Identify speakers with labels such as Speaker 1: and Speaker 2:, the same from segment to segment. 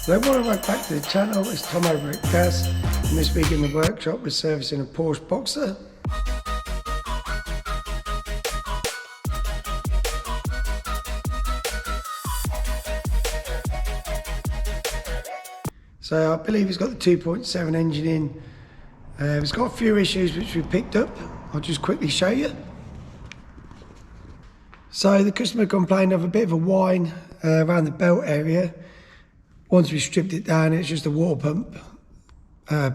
Speaker 1: So welcome back to the channel. It's Tom over at Gas, and this week in the workshop we're servicing a Porsche Boxster. So I believe it's got the 2.7 engine in. It's got a few issues which we picked up. I'll just quickly show you. So the customer complained of a bit of a whine around the belt area. Once we stripped it down, it's just a water pump.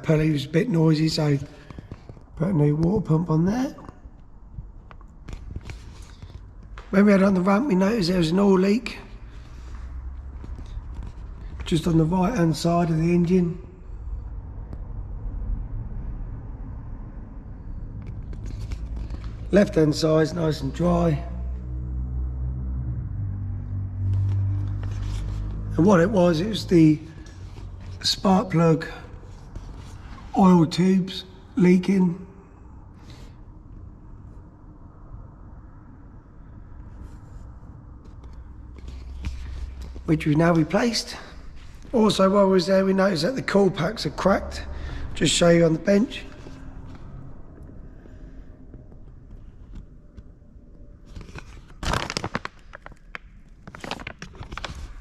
Speaker 1: Pulley was a bit noisy, so put a new water pump on there. When we had it on the ramp, we noticed there was an oil leak just on the right hand side of the engine. Left hand side's nice and dry. And what it was the spark plug oil tubes leaking. Which we've now replaced. Also, while we was there, we noticed that the coil packs are cracked. Just show you on the bench.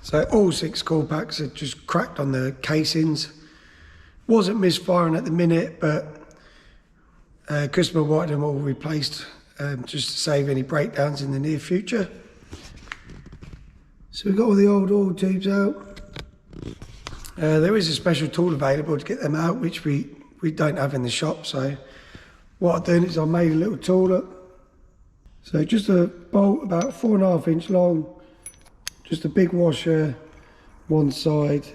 Speaker 1: So all 6 coil packs are just cracked on the casings. Wasn't misfiring at the minute, but customer wanted them all replaced just to save any breakdowns in the near future. So we've got all the old oil tubes out. There is a special tool available to get them out, which we don't have in the shop. So what I've done is I made a little tool up. So just a bolt about 4.5 inch long. Just a big washer one side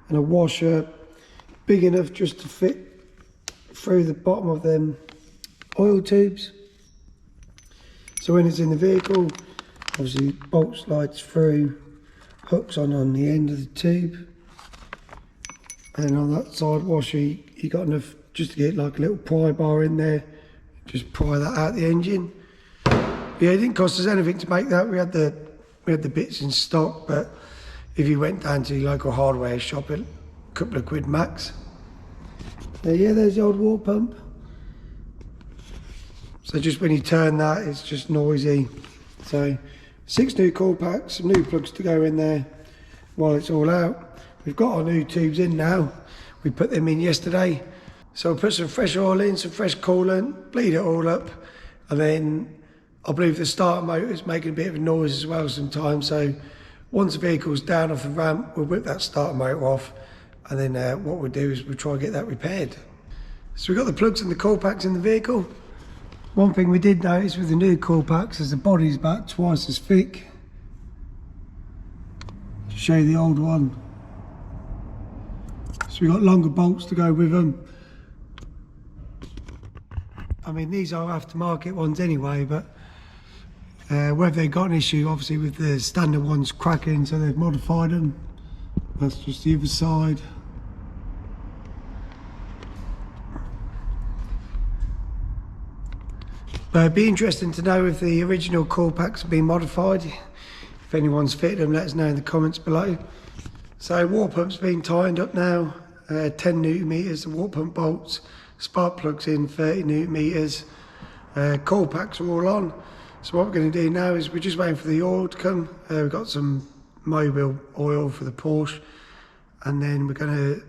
Speaker 1: and a washer big enough just to fit through the bottom of them oil tubes. So when it's in the vehicle, obviously bolt slides through, hooks on the end of the tube, and on that side washer you got enough just to get like a little pry bar in there, just pry that out the engine. Yeah, it didn't cost us anything to make that. We had the bits in stock, but if you went down to your local hardware shop, a couple of quid max. Yeah, there's the old water pump. So just when you turn that, it's just noisy. So 6 new coil packs, some new plugs to go in there while it's all out. We've got our new tubes in now. We put them in yesterday. So we'll put some fresh oil in, some fresh coolant, bleed it all up, and then I believe the starter motor is making a bit of a noise as well sometimes. So once the vehicle's down off the ramp, we'll whip that starter motor off, and then what we'll do is we'll try and get that repaired. So we've got the plugs and the coil packs in the vehicle. One thing we did notice with the new coil packs is the body's about twice as thick. To show you the old one. So we've got longer bolts to go with them. I mean, these are aftermarket ones anyway, but whether they got an issue, obviously, with the standard ones cracking, so they've modified them. That's just the other side. But it'd be interesting to know if the original coil packs have been modified. If anyone's fitted them, let us know in the comments below. So water pump's been tightened up now, 10 newton meters, the water pump bolts, spark plugs in 30 newton meters, coil packs are all on. So what we're going to do now is we're just waiting for the oil to come. We've got some mobile oil for the Porsche, and then we're going to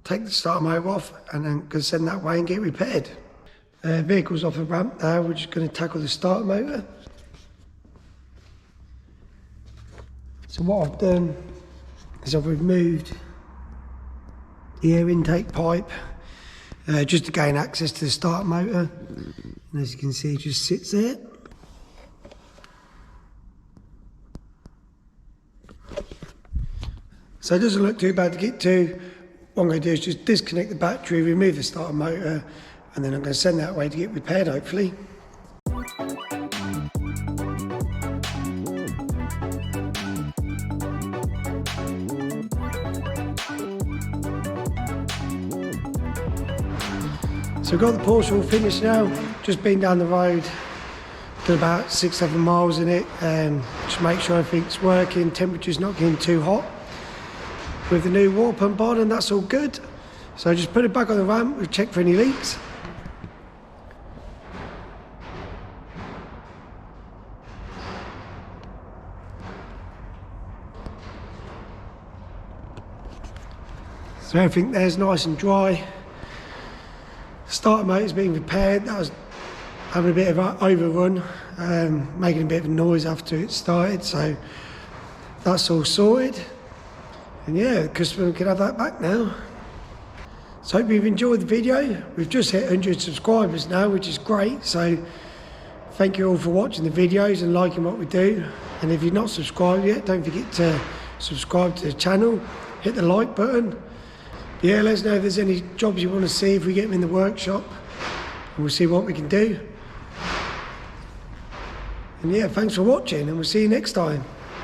Speaker 1: take the starter motor off and then going to send that away and get it repaired. Vehicle's off the ramp now, we're just going to tackle the starter motor. So what I've done is I've removed the air intake pipe just to gain access to the starter motor, and as you can see it just sits there. So it doesn't look too bad to get to. What I'm going to do is just disconnect the battery, remove the starter motor, and then I'm going to send that away to get repaired hopefully. So we've got the Porsche all finished now, just been down the road, done about 6-7 miles in it, just make sure everything's working, temperature's not getting too hot. with the new water pump on, and that's all good. So just put it back on the ramp, we'll check for any leaks. So everything there's nice and dry. Starter motor's being repaired. That was having a bit of an overrun, making a bit of a noise after it started, so that's all sorted. And yeah, the customer can have that back now. So hope you've enjoyed the video. We've just hit 100 subscribers now, which is great. So thank you all for watching the videos and liking what we do. And if you're not subscribed yet, don't forget to subscribe to the channel, hit the like button. Yeah, let us know if there's any jobs you want to see, if we get them in the workshop, and we'll see what we can do. And yeah, thanks for watching, and we'll see you next time.